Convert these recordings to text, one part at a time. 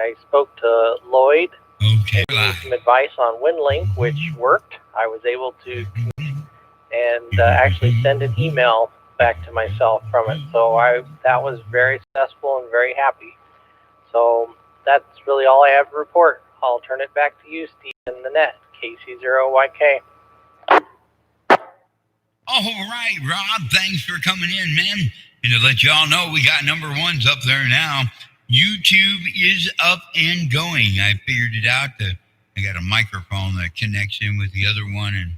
I spoke to Lloyd Okay. and gave me some advice on WinLink, which worked. I was able to and actually send an email back to myself from it. So that was very successful and very happy. So that's really all I have to report. I'll turn it back to you, Steve, in the net, KC0YK. All right, Rob, thanks for coming in, man. And to let y'all know, we got number ones up there now. YouTube is up and going. I figured it out. I got a microphone that connects in with the other one, and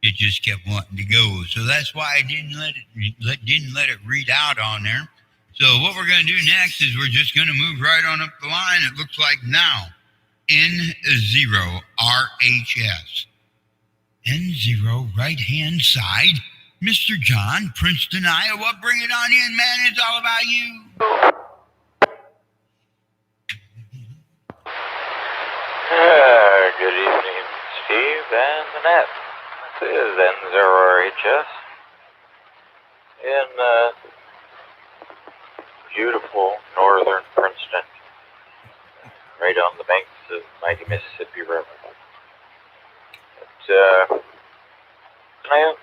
it just kept wanting to go. So that's why I didn't let it read out on there. So what we're going to do next is we're just going to move right on up the line. It looks like now N0 RHS. N0 right-hand side. Mr. John, Princeton, Iowa. Bring it on in, man. It's all about you. Good evening, Steve and the net. This is N0RHS in beautiful northern Princeton, right on the banks of the mighty Mississippi River. Tonight,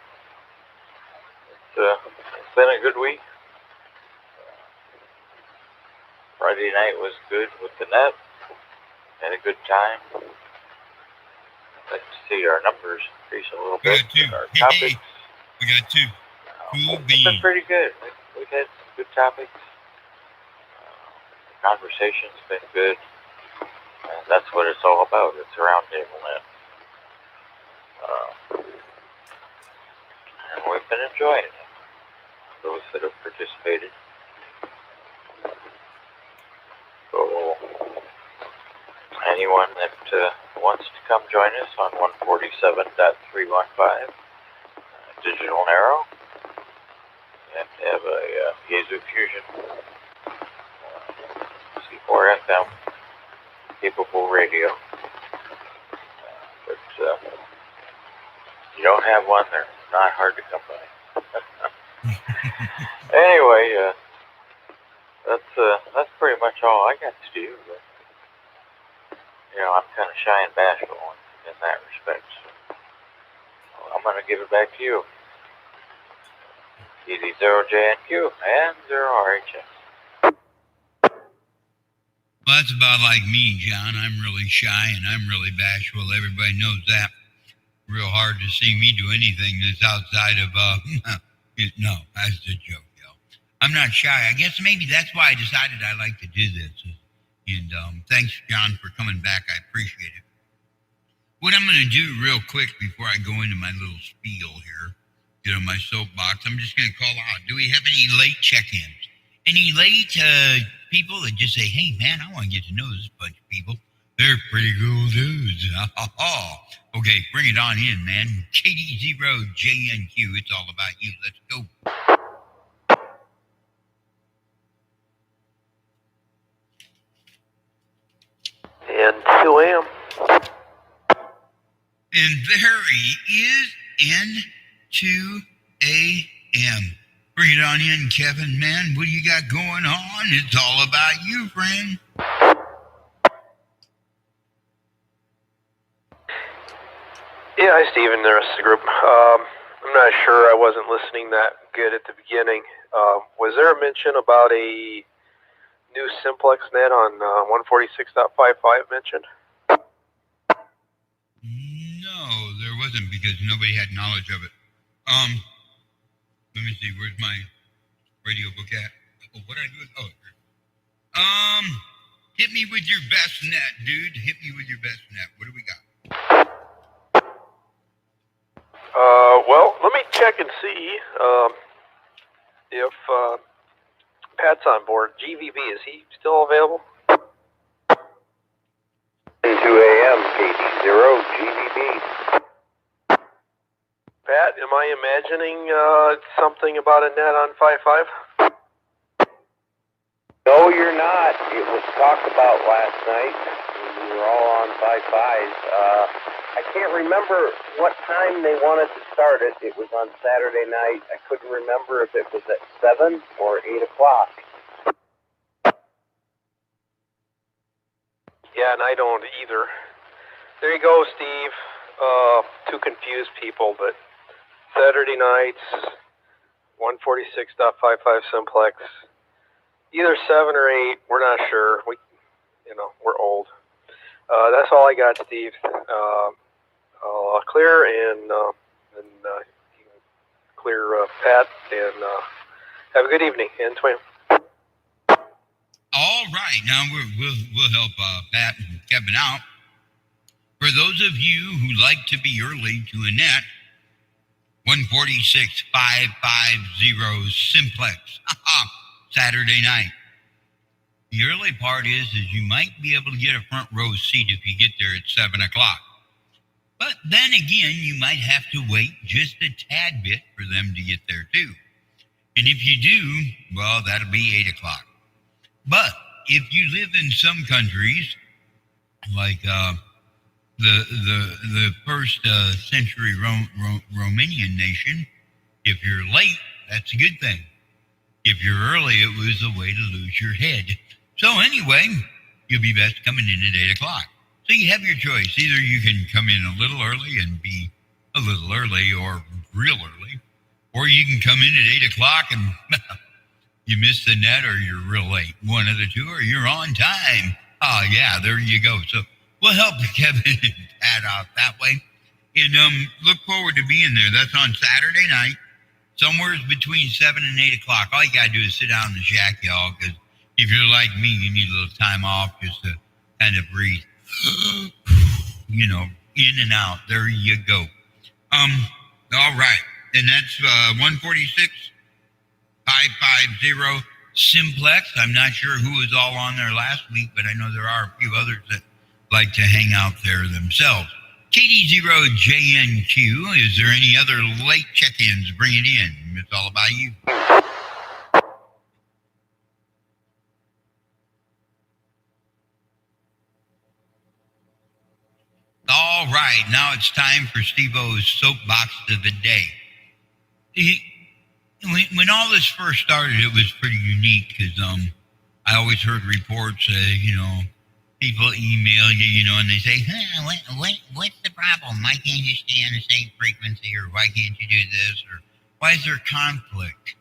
it's been a good week. Friday night was good with the net. Had a good time. I'd like to see our numbers increase a little bit. Our topics. We got two. It's been pretty good. We've had some good topics. The conversation's been good. And that's what it's all about. It's a roundtable net. And we've been enjoying it. Those that have participated. So, anyone that wants to come join us on 147.315 digital narrow, you have to have a Piezo Fusion C4 FM capable radio. But you don't have one, they're not hard to come by. Anyway, that's pretty much all I got to do. But, I'm kind of shy and bashful in that respect. So I'm going to give it back to you. EZ0JNQ and 0RHS. Well, that's about like me, John. I'm really shy and I'm really bashful. Everybody knows that. Real hard to see me do anything that's outside of, no, that's a joke, yo. I'm not shy. I guess maybe that's why I decided I like to do this. And thanks, John, for coming back. I appreciate it. What I'm going to do real quick before I go into my little spiel here, get on my soapbox, I'm just going to call out. Do we have any late check-ins? Any late people that just say, hey, man, I want to get to know this bunch of people. They're pretty cool dudes. Okay, bring it on in, man. KD0JNQ, it's all about you. Let's go. And 2 a.m. And there he is, N2AM. Bring it on in, Kevin, man. What do you got going on? It's all about you, friend. Yeah, hi, Stephen. The rest of the group. I'm not sure. I wasn't listening that good at the beginning. Was there a mention about a new simplex net on 146.55 mentioned? No, there wasn't because nobody had knowledge of it. Let me see. Where's my radio book at? Oh, what did I do with? Oh, here. Hit me with your best net, dude. Hit me with your best net. What do we got? Well, let me check and see if Pat's on board. GVB, is he still available? 2 a.m. KD0 GVB. Pat, am I imagining something about a net on 5.5? No, you're not. It was talked about last night when we were all on 5.5s. I can't remember what time they wanted to start it. It was on Saturday night. I couldn't remember if it was at 7 or 8 o'clock. Yeah, and I don't either. There you go, Steve. To confuse people, but Saturday nights, 146.55 simplex, either 7 or 8. We're not sure. We're old. That's all I got, Steve. I'll clear and you can clear Pat, and have a good evening. And Twin. All right, now we'll help Pat and Kevin out. For those of you who like to be early to a net, 146.550 simplex, Saturday night. The early part is you might be able to get a front row seat if you get there at 7 o'clock. But then again, you might have to wait just a tad bit for them to get there too. And if you do, well, that'll be 8 o'clock. But if you live in some countries, like the first century Romanian nation, if you're late, that's a good thing. If you're early, it was a way to lose your head. So anyway, you'll be best coming in at 8 o'clock. So you have your choice. Either you can come in a little early and be a little early or real early, or you can come in at 8 o'clock and you miss the net or you're real late. One of the two, or you're on time. Oh, yeah, there you go. So we'll help Kevin and Pat out that way. And look forward to being there. That's on Saturday night, somewhere between 7 and 8 o'clock. All you got to do is sit down in the shack, y'all, because if you're like me, you need a little time off just to kind of breathe. In and out. There you go. All right. And that's 146.550 simplex. I'm not sure who was all on there last week, but I know there are a few others that like to hang out there themselves. KD0JNQ, is there any other late check-ins? Bring it in. It's all about you. All right, now it's time for Steve-O's soapbox of the day. When all this first started, it was pretty unique because I always heard reports, people email you, and they say, what's the problem? Why can't you stay on the same frequency, or why can't you do this, or why is there conflict?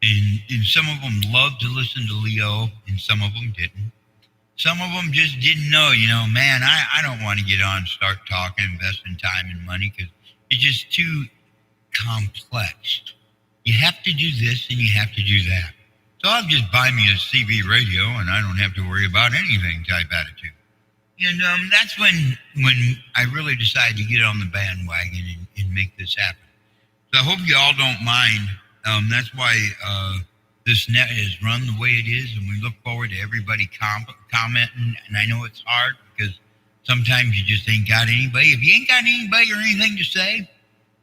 And some of them loved to listen to Leo, and some of them didn't. Some of them just didn't know, man, I don't want to get on and start talking, investing time and money because it's just too complex. You have to do this and you have to do that. So I'll just buy me a CB radio and I don't have to worry about anything type attitude. And that's when I really decided to get on the bandwagon and make this happen. So I hope you all don't mind. That's why this net is run the way it is, and we look forward to everybody commenting. And I know it's hard because sometimes you just ain't got anybody. If you ain't got anybody or anything to say,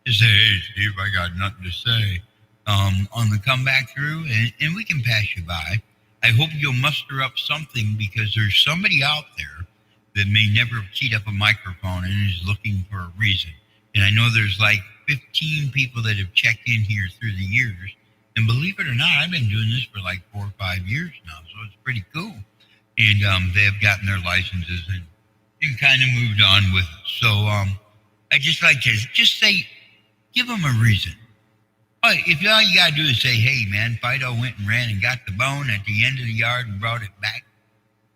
just say, hey, Steve, I got nothing to say on the comeback through, and we can pass you by. I hope you'll muster up something because there's somebody out there that may never have keyed up a microphone and is looking for a reason. And I know there's like 15 people that have checked in here through the years. And believe it or not, I've been doing this for like 4 or 5 years now, so it's pretty cool. And they have gotten their licenses and kind of moved on with it. So I just like to just say, give them a reason. If all you got to do is say, hey, man, Fido went and ran and got the bone at the end of the yard and brought it back,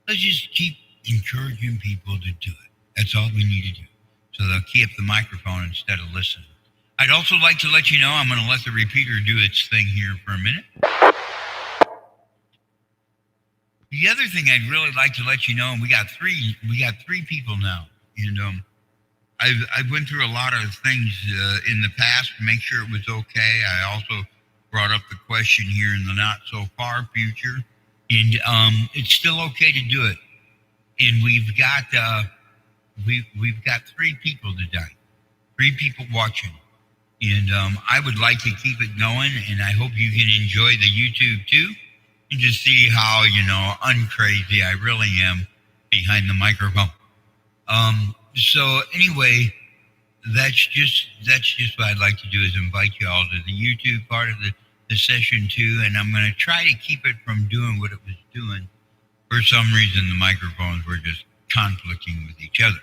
let's just keep encouraging people to do it. That's all we need to do. So they'll key up the microphone instead of listening. I'd also like to let you know I'm going to let the repeater do its thing here for a minute. The other thing I'd really like to let you know, and we got three people now, and I went through a lot of things in the past to make sure it was okay. I also brought up the question here in the not so far future, and it's still okay to do it. And we've got 3 people tonight, 3 people watching. And I would like to keep it going, and I hope you can enjoy the YouTube too, and just see how uncrazy I really am behind the microphone. So anyway, that's just what I'd like to do is invite you all to the YouTube part of the session too, and I'm going to try to keep it from doing what it was doing. For some reason, the microphones were just conflicting with each other.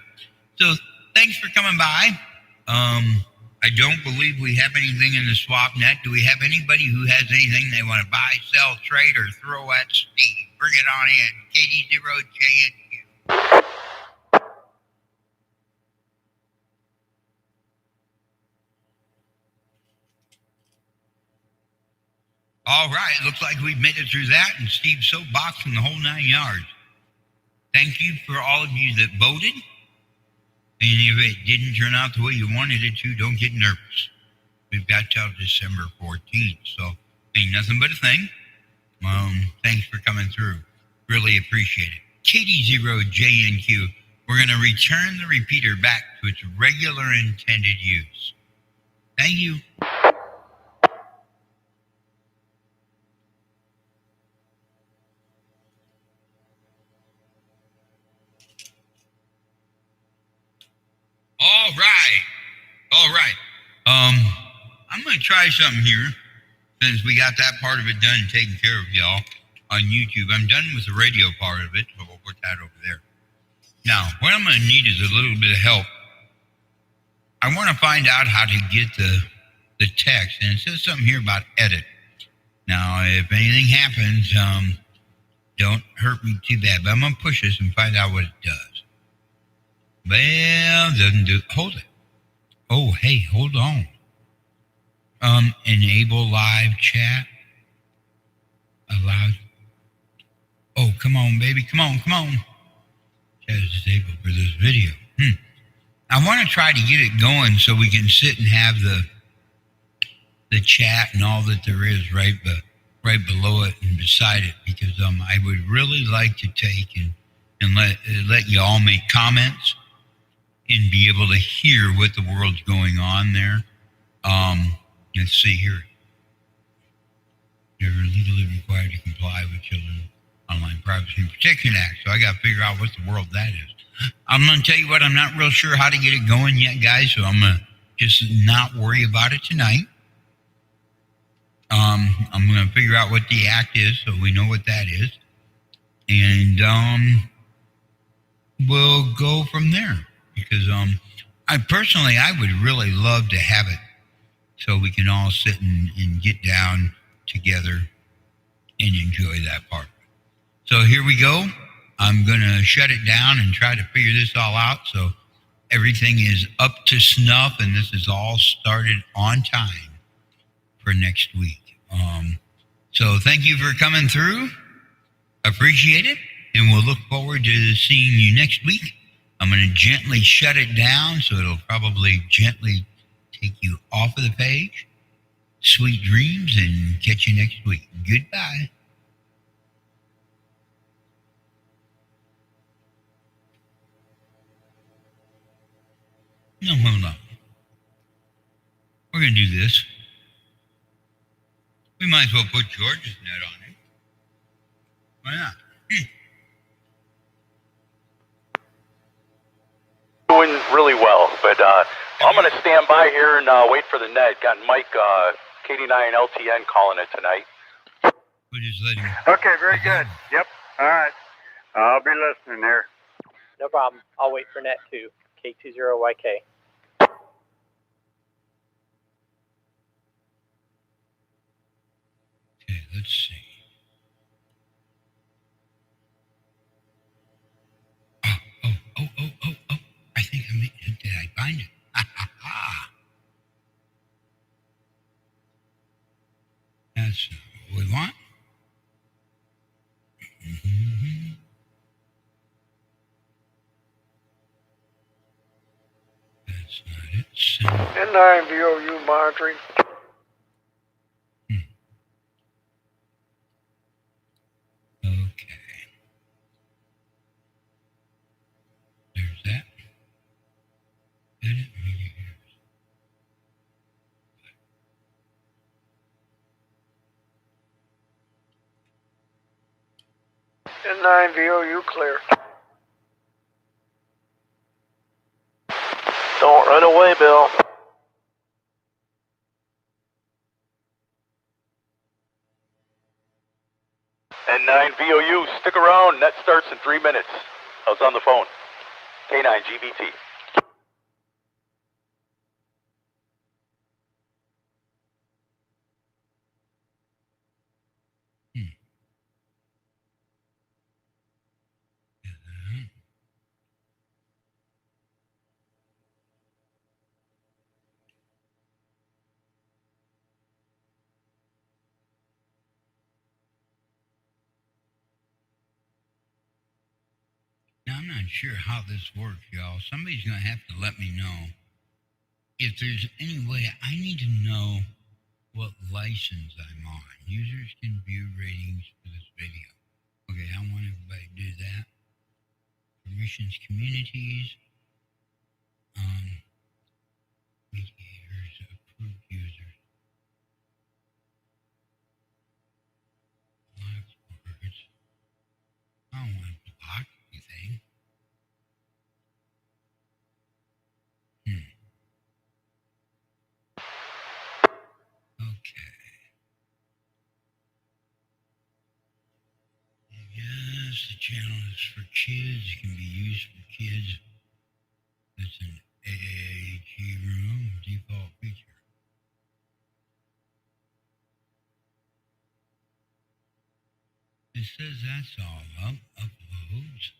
So thanks for coming by. I don't believe we have anything in the swap net. Do we have anybody who has anything they want to buy, sell, trade, or throw at Steve? Bring it on in. KD0JNQ. All right, looks like we've made it through that, and Steve's soapbox in the whole 9 yards. Thank you for all of you that voted. And if it didn't turn out the way you wanted it to, don't get nervous. We've got till December 14th, so ain't nothing but a thing. Thanks for coming through. Really appreciate it. KD0JNQ, we're going to return the repeater back to its regular intended use. Thank you. All right. I'm going to try something here since we got that part of it done and taken care of, y'all, on YouTube. I'm done with the radio part of it, so we'll put that over there. Now, what I'm going to need is a little bit of help. I want to find out how to get the text, and it says something here about edit. Now, if anything happens, don't hurt me too bad, but I'm going to push this and find out what it does. Well, doesn't do. Hold it. Oh, hey, hold on. Enable live chat. Allow. Oh, come on, baby. Come on. Chat is disabled for this video. I want to try to get it going so we can sit and have the chat and all that there is right below it and beside it, because I would really like to take and let you all make comments and be able to hear what the world's going on there. Let's see here. You're legally required to comply with Children Online Privacy and Protection Act. So I got to figure out what the world that is. I'm going to tell you what, I'm not real sure how to get it going yet, guys. So I'm going to just not worry about it tonight. I'm going to figure out what the act is so we know what that is. And we'll go from there. Because I would really love to have it so we can all sit and get down together and enjoy that part. So here we go. I'm going to shut it down and try to figure this all out so everything is up to snuff and this is all started on time for next week. So thank you for coming through. Appreciate it. And we'll look forward to seeing you next week. I'm going to gently shut it down so it'll probably gently take you off of the page. Sweet dreams and catch you next week. Goodbye. No, hold on. We're going to do this. We might as well put George's net on it. Why not? Doing really well, but I'm going to stand by here and wait for the net. Got Mike, KD9LTN calling it tonight. We'll just let him. Okay, very good. Yep. All right. I'll be listening there. No problem. I'll wait for net 2, K20YK. Okay, let's see. Oh. I think did I find it? That's not what we want. That's not it. Send. N9VOU monitoring. Okay. There's that. Edit media here. N9VOU clear. Don't run away, Bill. And 9VOU, stick around. Net starts in 3 minutes. I was on the phone. K9 GBT. Now, I'm not sure how this works, y'all. Somebody's going to have to let me know if there's any way I need to know what license I'm on. Users can view ratings for this video. Okay, I want everybody to do that. Permissions, communities, mediators, approved users, locked words. I don't want to block anything. Okay. Yes, the channel is for kids. It can be used for kids. It's an AAG room default feature. It says that's all up. Uploads.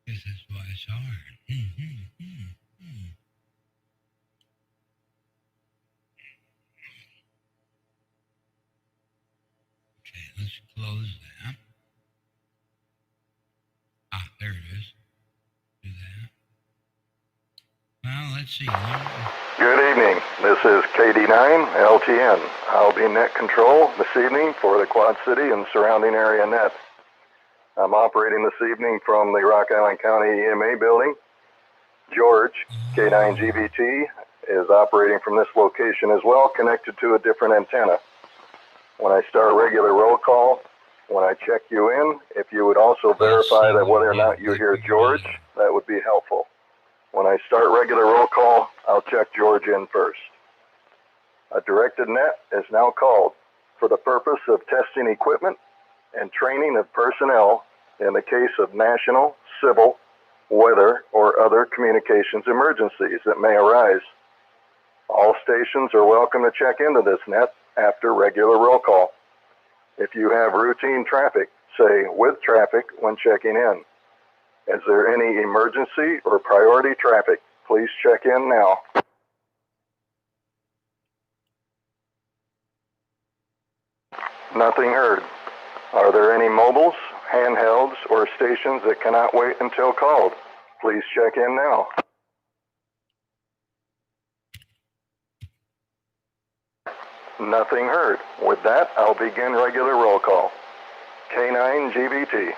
Guess that's why it's hard. Okay, let's close that. Ah, there it is. Do that. Well, let's see. Good evening. This is KD9 LTN. I'll be net control this evening for the Quad City and surrounding area net. I'm operating this evening from the Rock Island County EMA building. George, K9GBT, is operating from this location as well, connected to a different antenna. When I start regular roll call, when I check you in, if you would also verify that whether or not you hear George, that would be helpful. When I start regular roll call, I'll check George in first. A directed net is now called for the purpose of testing equipment and training of personnel in the case of national, civil, weather, or other communications emergencies that may arise. All stations are welcome to check into this net after regular roll call. If you have routine traffic, say with traffic when checking in. Is there any emergency or priority traffic? Please check in now. Nothing heard. Are there any mobiles, handhelds, or stations that cannot wait until called? Please check in now. Nothing heard. With that, I'll begin regular roll call. K9GBT.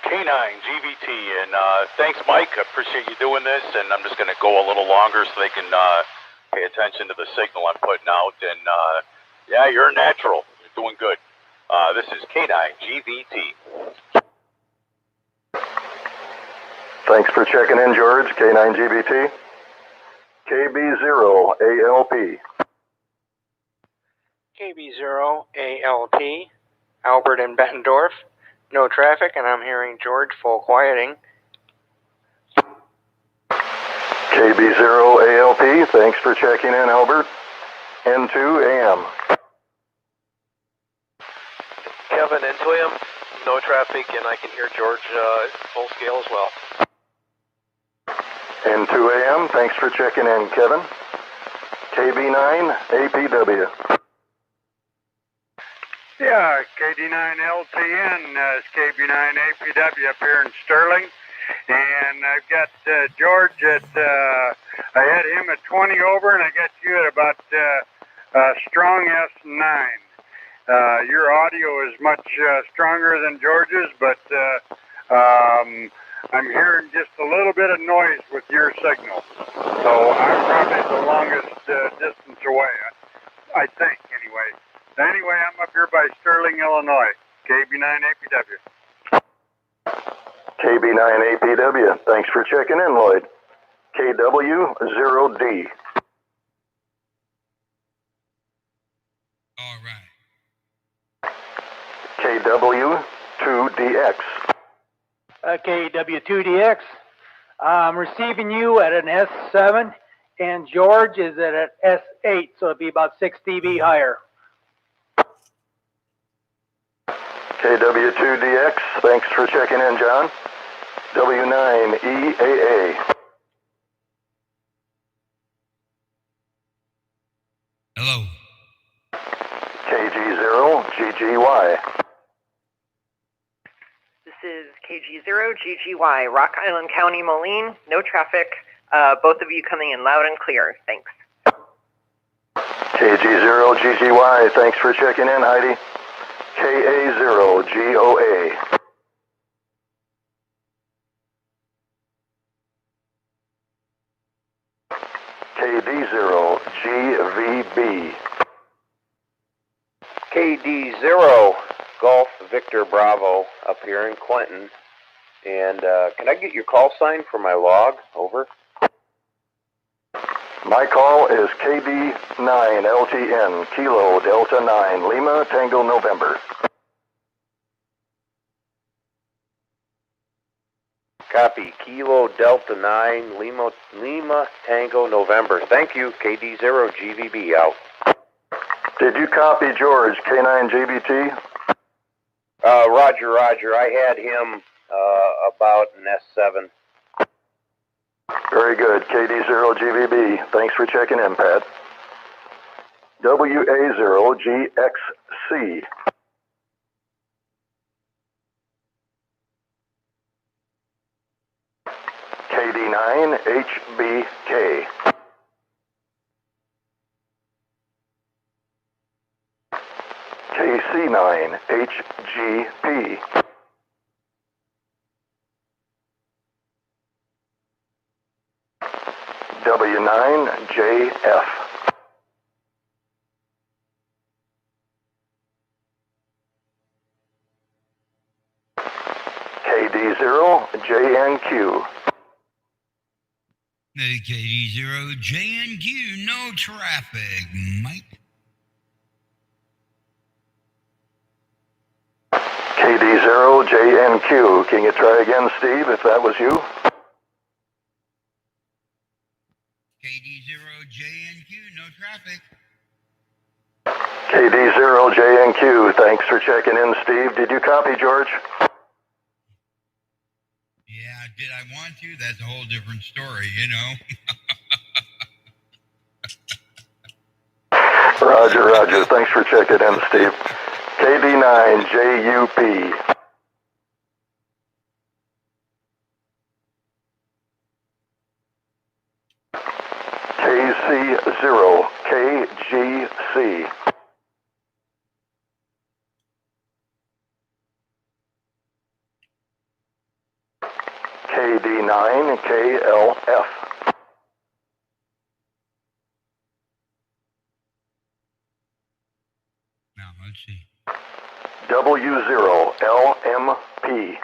K9 GBT, and thanks, Mike. I appreciate you doing this, and I'm just going to go a little longer so they can pay attention to the signal I'm putting out. And yeah, you're natural. You're doing good. This is K9 GBT. Thanks for checking in, George. K9GBT. KB0ALP. KB0ALP, Albert and Bettendorf. No traffic, and I'm hearing George full quieting. KB0ALP, thanks for checking in, Albert. N2AM. Kevin, N2AM, no traffic, and I can hear George full scale as well. N2AM, thanks for checking in, Kevin. KB9APW. Yeah, KD9LTN is KB9APW up here in Sterling. And I've got George at, I had him at 20 over, and I got you at about strong S9. Your audio is much stronger than George's, but I'm hearing just a little bit of noise with your signal. So I'm probably the longest distance away, I think, anyway. Anyway, I'm up here by Sterling, Illinois. KB9APW. KB9APW, thanks for checking in, Lloyd. KW0D. All right. KW2DX. KW2DX. I'm receiving you at an S7, and George is at an S8, so it'd be about 6 dB higher. KW2DX, thanks for checking in, John. W9EAA. Hello. KG0GGY. This is KG0GGY, Rock Island County, Moline. No traffic. Both of you coming in loud and clear. Thanks. KG0GGY, thanks for checking in, Heidi. KA0GOA. KD0GVB. KD0 Golf Victor Bravo up here in Clinton. And can I get your call sign for my log? Over. My call is KD9LTN, Kilo Delta 9, Lima Tango November. Copy. Kilo Delta 9, Lima Tango November. Thank you. KD0GVB out. Did you copy George, K9JBT? Roger. I had him about an S7. Very good. KD0GVB. Thanks for checking in, Pat. WA0GXC. KD9HBK. KC9HGP. W9JF. KD0JNQ. KD0JNQ, no traffic, Mike. KD0JNQ. Can you try again, Steve, if that was you? KD0JNQ, no traffic. KD0JNQ. Thanks for checking in, Steve. Did you copy, George? Yeah, did I want to? That's a whole different story, you know. Roger. Thanks for checking in, Steve. KD9JUP. KC0KGC. KD9KLF. Now, let's see. W0LMP.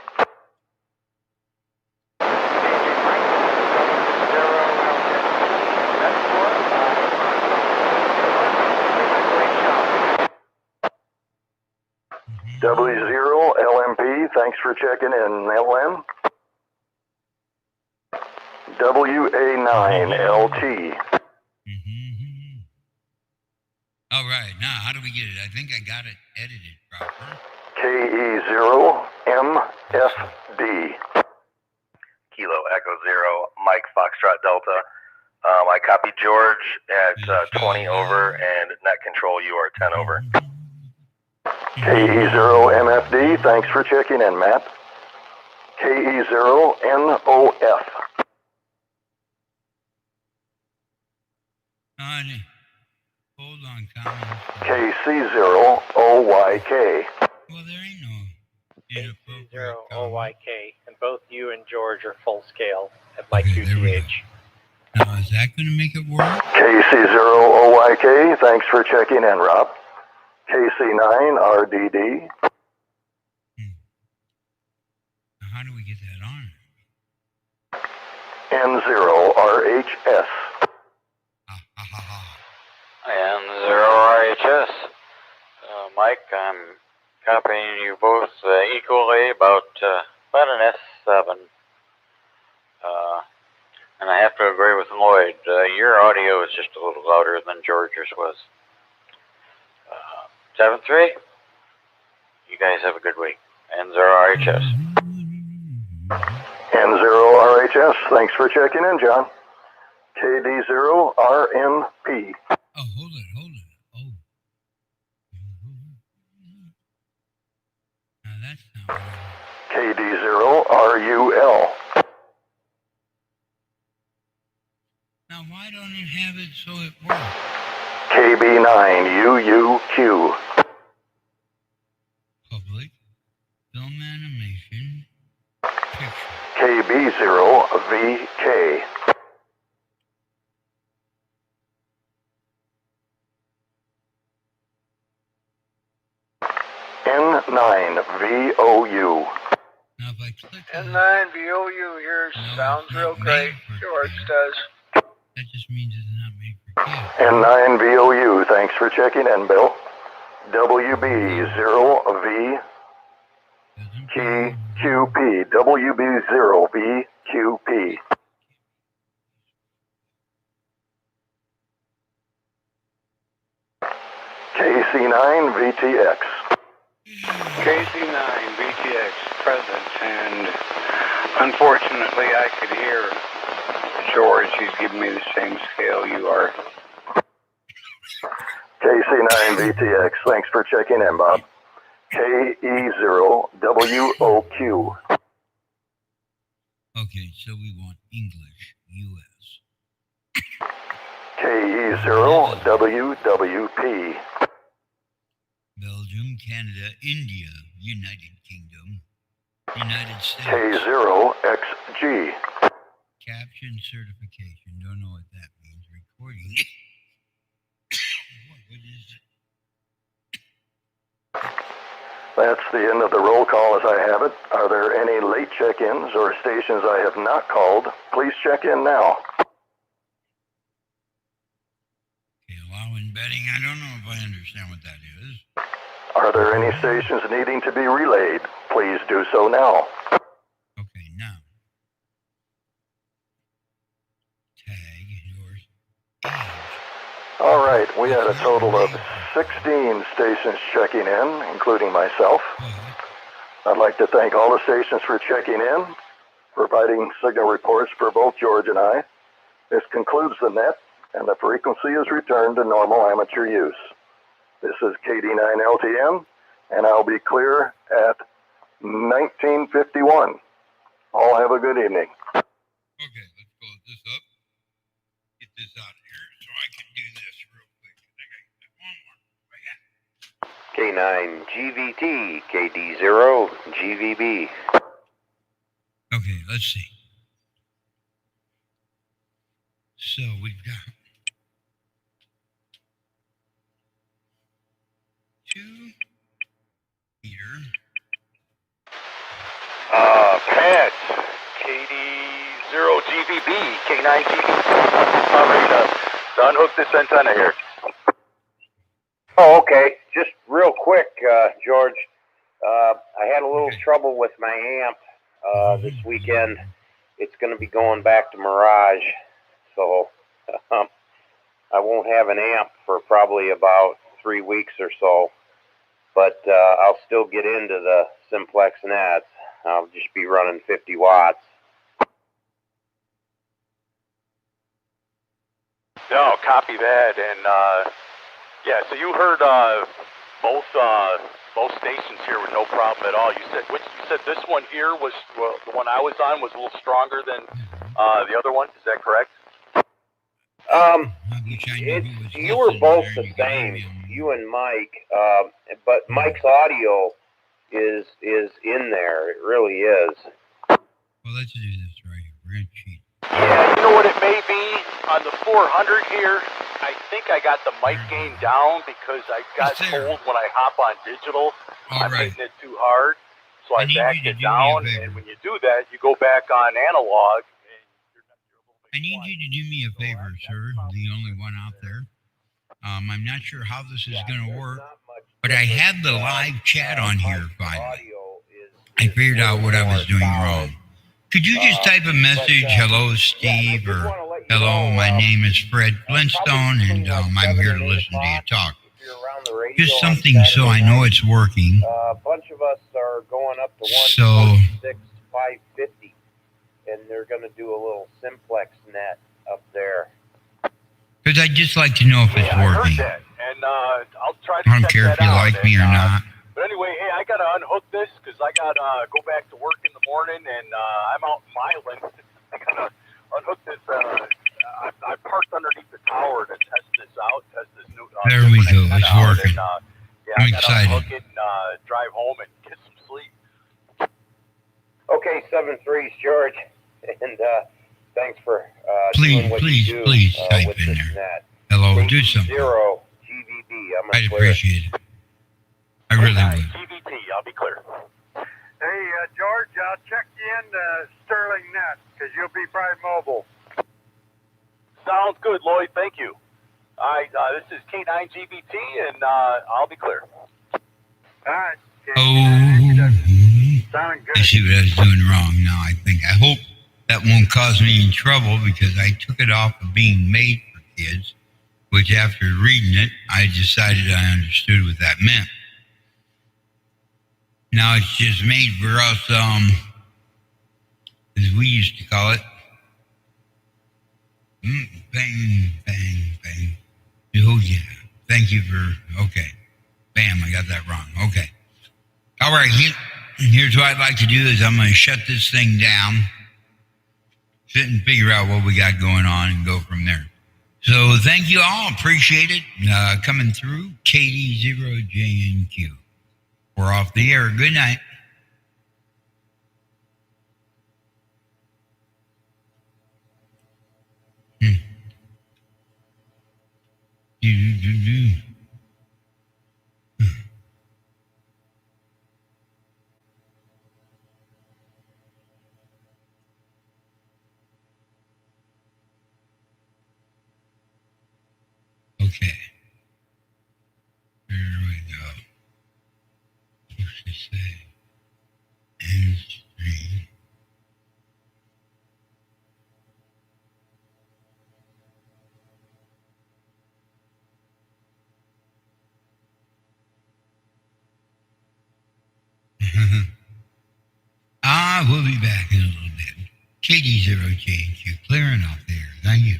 W0LMP, thanks for checking in, LM. WA9LT. All right, now how do we get it? I think I got it edited proper. KE0MFD. Kilo Echo 0, Mike Foxtrot Delta. I copied George at 20 over and net control you are 10 over. KE0MFD, thanks for checking in, Matt. KE0NOF. Hold on, comments. KC0OYK. Well, there ain't no inappropriate KC0OYK, and both you and George are full scale at my 2TH. Now, is that going to make it work? KC0OYK, thanks for checking in, Rob. KC9RDD. Now, how do we get that on? N0RHS. N0RHS. Mike, I'm copying you both equally about an S7. And I have to agree with Lloyd. Your audio is just a little louder than George's was. 7-3. You guys have a good week. N0RHS. N0RHS. Thanks for checking in, John. KD0RNP. Oh, hold it. Oh. Now that's not right. KD0RUL. Now why don't it have it so it works? KB9UUQ. Public film animation picture. KB0VK. N9VOU. Now if I click on N9VOU here No, sounds it's not real great. made for George kids. does. that just means it's not made for kids. N9VOU. Thanks for checking in, Bill. WB0VQP. Doesn't matter. WB0VQP. KC9VTX. KC9 VTX present, and unfortunately I could hear George. He's giving me the same scale you are. KC9VTX. Thanks for checking in, Bob. KE0WOQ. Okay, so we want English, U.S. KE0WWP. Belgium, Canada, India, United Kingdom, United States. K0XG. Caption certification. Don't know what that means. Recording. What is it? That's the end of the roll call as I have it. Are there any late check-ins or stations I have not called? Please check in now. Okay, allowing betting. I don't know if I understand what that is. Are there any stations needing to be relayed? Please do so now. Okay, now. Tag yours. Age. All right, we had a total of 16 stations checking in, including myself. I'd like to thank all the stations for checking in, providing signal reports for both George and I. This concludes the net, and the frequency is returned to normal amateur use. This is KD9LTM, and I'll be clear at 1951. All have a good evening. Okay, let's close this up. Get this out of here so I can do this real quick. I got one more. K9 GVT, KD0 GVB. Okay, let's see. So we've got 2-meter. Pat, KD0 GVB, K9 GVB. I'm ready to unhook this antenna here. Oh, okay. Just real quick, George. I had a little trouble with my amp this weekend. It's going to be going back to Mirage, so I won't have an amp for probably about 3 weeks or so. But I'll still get into the simplex nets. I'll just be running 50 watts. No, copy that, and yeah. So you heard both stations here with no problem at all. You said this one here was, well, the one I was on was a little stronger than the other one. Is that correct? You were both the same, you and Mike, but Mike's audio is in there. It really is. Well, let's do this right here. We're going to cheat. Yeah, you know what it may be on the 400 here. I think I got the mic gain down because I got It's there. told when I hop on digital, All I'm right. hitting it too hard. So I I need backed you to it do me a down, favor. and when you do that, you go back on analog. And you're a little bit I need quiet. you to do me a favor, sir, the only one out there. I'm not sure how this is going to work, but I had the live chat on here finally. I figured out what I was doing wrong. Could you just type a message, hello, Steve, or hello, my name is Fred Flintstone, and I'm here to listen to you talk. Just something so I know it's working. A bunch of us are going up to So, 550, and they're going to do a little simplex net up there. because I'd just like to know if it's Yeah, I heard working. that, and I'll try to I don't check care that if you out, like me or and, not. But anyway, hey, I gotta unhook this because I gotta go back to work in the morning, and I'm out miling. I gotta unhook this. I parked underneath the tower to test this out, test this new. There we go. different It's antenna out, working. And, yeah, I'm I gotta excited. unhook it and drive home and get some sleep. Okay, 7-3's George, and thanks for doing what Please you do please type with in this there. net. Hello, do something. 0 GVB. I'm I'd gonna clear it. appreciate it. I really would. GVT, I'll be clear. Hey, George, I'll check you into Sterling Net because you'll be probably mobile. Sounds good, Lloyd. Thank you. All right, this is K9GVT, and I'll be clear. All right. Oh, Sounding good. I see what I was doing wrong now, I think. I hope that won't cause me any trouble because I took it off of being made for kids, which after reading it, I decided I understood what that meant. Now it's just made for us, as we used to call it. Bang, bang, bang. Oh, yeah. Thank you for, okay. Bam, I got that wrong. Okay. All right, here's what I'd like to do is I'm going to shut this thing down, sit and figure out what we got going on and go from there. So thank you all. Appreciate it. Coming through, KD0JNQ. We're off the air. Good night. Do-do-do-do. Okay. Here we go. What's it say? End stream. We'll be back in a little bit. KD0JQ, clearing off there. Thank you.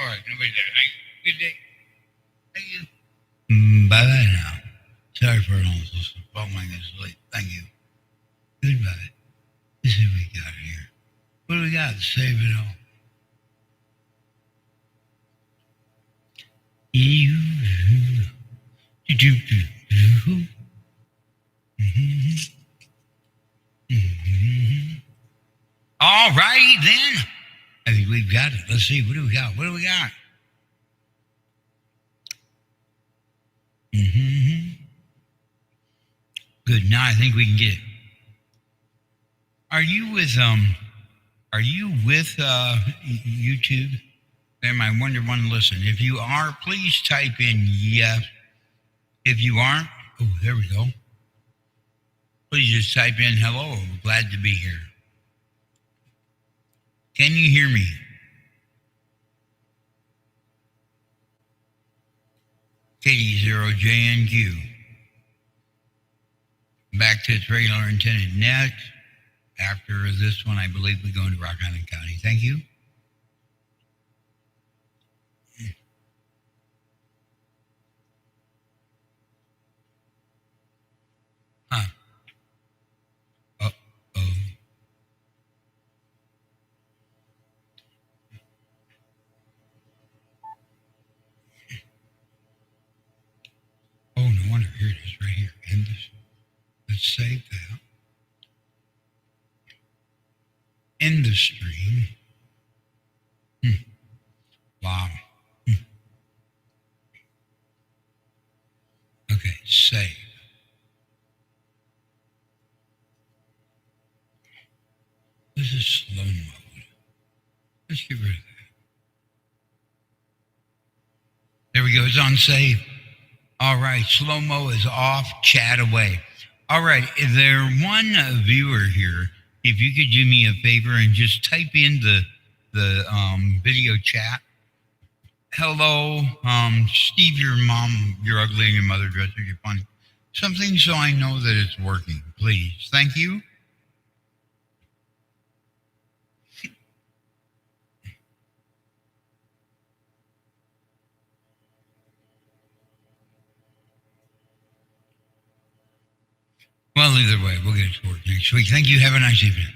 All right, nobody's there. Thank you. Good day. Thank you. Bye-bye now. Sorry for almost falling asleep. Thank you. Goodbye. Let's see what we got here. What do we got? Save it all. All righty then. I think we've got it. Let's see. What do we got? What do we got? Good. Now I think we can get it. Are you with YouTube? Then I wonder one listen. If you are, please type in yes. If you aren't, oh, there we go. Please just type in hello. Glad to be here. Can you hear me? KD0JNQ. Back to trailer intended next. After this one, I believe we go into Rock Island County. Thank you. Huh. Uh-oh. Oh, no wonder. Here it is, right here. End this. Let's save that. End the stream. Wow. Okay, save. This is slow mode. Let's get rid of that. There we go. It's on save. All right. Slow-mo is off. Chat away. All right. There one viewer here. If you could do me a favor and just type in the video chat. Hello, Steve, your mom, you're ugly, and your mother dresses, you're funny. Something so I know that it's working, please. Thank you. Well, either way, we'll get it to work next week. Thank you. Have a nice evening.